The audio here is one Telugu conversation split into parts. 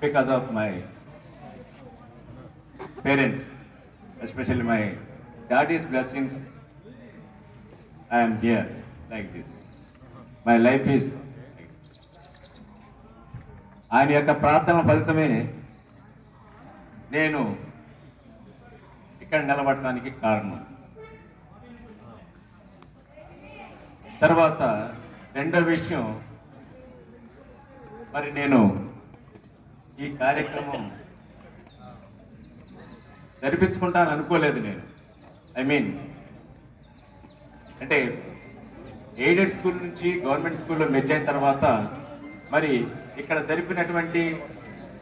because of my parents, especially my daddy's blessings, I am here like this. My life is like this. ఆయన యొక్క ప్రార్థన ఫలితమే నేను ఇక్కడ నిలబడటానికి కారణం. తర్వాత రెండో విషయం, మరి నేను ఈ కార్యక్రమం జరిపించుకుంటాను అనుకోలేదు. నేను అంటే ఎయిడెడ్ స్కూల్ నుంచి గవర్నమెంట్ స్కూల్లో మెర్జ్ అయిన తర్వాత మరి ఇక్కడ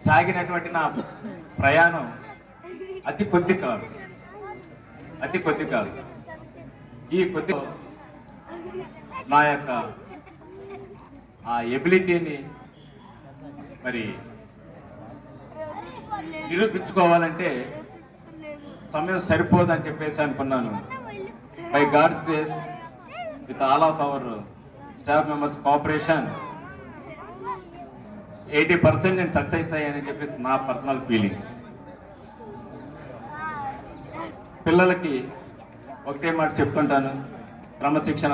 సాగినటువంటి నా ప్రయాణం అతి కొద్ది కాదు. ఈ కొద్ది నా యొక్క ఆ ఎబిలిటీని మరి నిరూపించుకోవాలంటే సమయం సరిపోదని చెప్పేసి అనుకున్నాను. By God's grace, with all of our staff members cooperation 80% నేను సక్సెస్ అయ్యానని చెప్పేసి నా పర్సనల్ ఫీలింగ్. పిల్లలకి ఒకటే మాట చెప్తుంటాను, క్రమశిక్షణ.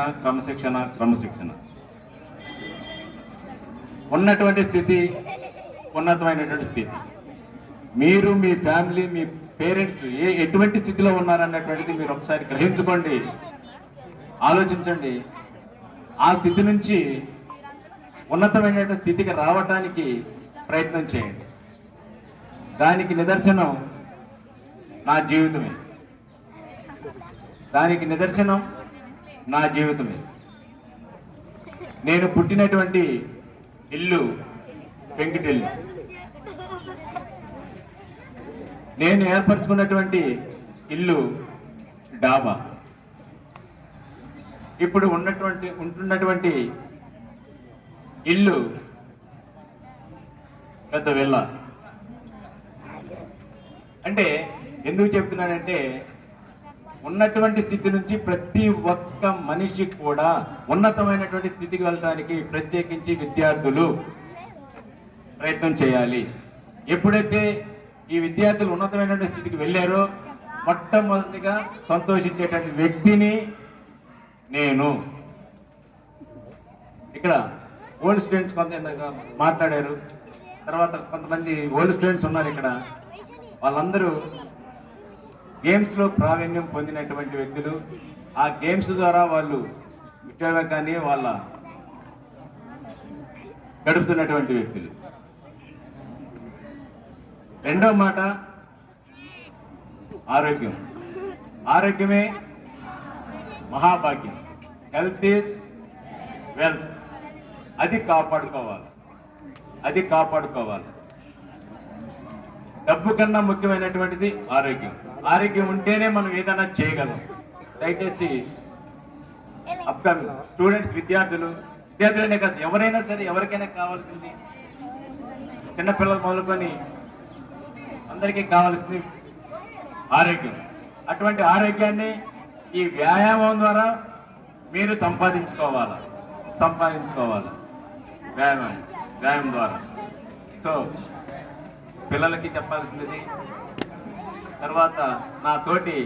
ఉన్నటువంటి స్థితి ఉన్నతమైనటువంటి స్థితి. మీరు మీ ఫ్యామిలీ, మీ పేరెంట్స్ ఎటువంటి స్థితిలో ఉన్నారన్నటువంటిది మీరు ఒకసారి గ్రహించుకోండి, ఆలోచించండి. ఆ స్థితి నుంచి ఉన్నతమైనటువంటి స్థితికి రావటానికి ప్రయత్నం చేయండి. దానికి నిదర్శనం నా జీవితమే. నేను పుట్టినటువంటి ఇల్లు పెంకిటిల్లు. నేను ఏర్పరచుకున్నటువంటి ఇల్లు డాబా. ఇప్పుడు ఉంటున్నటువంటి ఇల్లు పెద్ద విల్లా. అంటే ఎందుకు చెప్తున్నానంటే, ఉన్నటువంటి స్థితి నుంచి ప్రతి ఒక్క మనిషి కూడా ఉన్నతమైనటువంటి స్థితికి వెళ్ళడానికి ప్రత్యేకించి విద్యార్థులు ప్రయత్నం చేయాలి. ఎప్పుడైతే ఈ విద్యార్థులు ఉన్నతమైనటువంటి స్థితికి వెళ్ళారో మొట్టమొదటిగా సంతోషించేటువంటి వ్యక్తిని నేను. ఇక్కడ ఓల్డ్ స్టూడెంట్స్ కొంత మాట్లాడారు, తర్వాత కొంతమంది ఓల్డ్ స్టూడెంట్స్ ఉన్నారు ఇక్కడ. వాళ్ళందరూ గేమ్స్లో ప్రావీణ్యం పొందినటువంటి వ్యక్తులు. ఆ గేమ్స్ ద్వారా వాళ్ళు ఉద్యోగం కానీ వాళ్ళ గడుపుతున్నటువంటి వ్యక్తులు. రెండో మాట ఆరోగ్యమే మహాభాగ్యం. Health is wealth. అది కాపాడుకోవాలి. డబ్బు కన్నా ముఖ్యమైనటువంటిది ఆరోగ్యం ఉంటేనే మనం ఏదైనా చేయగలం. దయచేసి అప్కమింగ్ స్టూడెంట్స్, విద్యార్థులనే కాదు, ఎవరైనా సరే, ఎవరికైనా కావాల్సింది, చిన్నపిల్లలు మొదలుకొని అందరికీ కావాల్సింది ఆరోగ్యం. అటువంటి ఆరోగ్యాన్ని ఈ వ్యాయామం ద్వారా మీరు సంపాదించుకోవాలి. వ్యాయామం ద్వారా. సో పిల్లలకి చెప్పాల్సింది. తర్వాత నా తోటి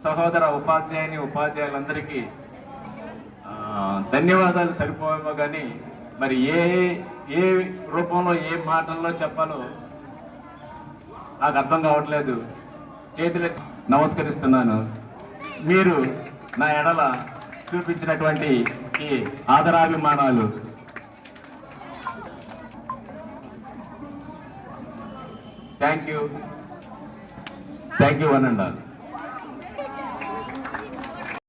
సహోదర ఉపాధ్యాయులందరికీ ధన్యవాదాలు సరిపోయేమో కానీ మరి ఏ రూపంలో ఏ మాటల్లో చెప్పాలో నాకు అర్థం కావట్లేదు. చేతులకు నమస్కరిస్తున్నాను. మీరు నా ఎడల చూపించినటువంటి ఈ ఆదరాభిమానాలు thank you one and all.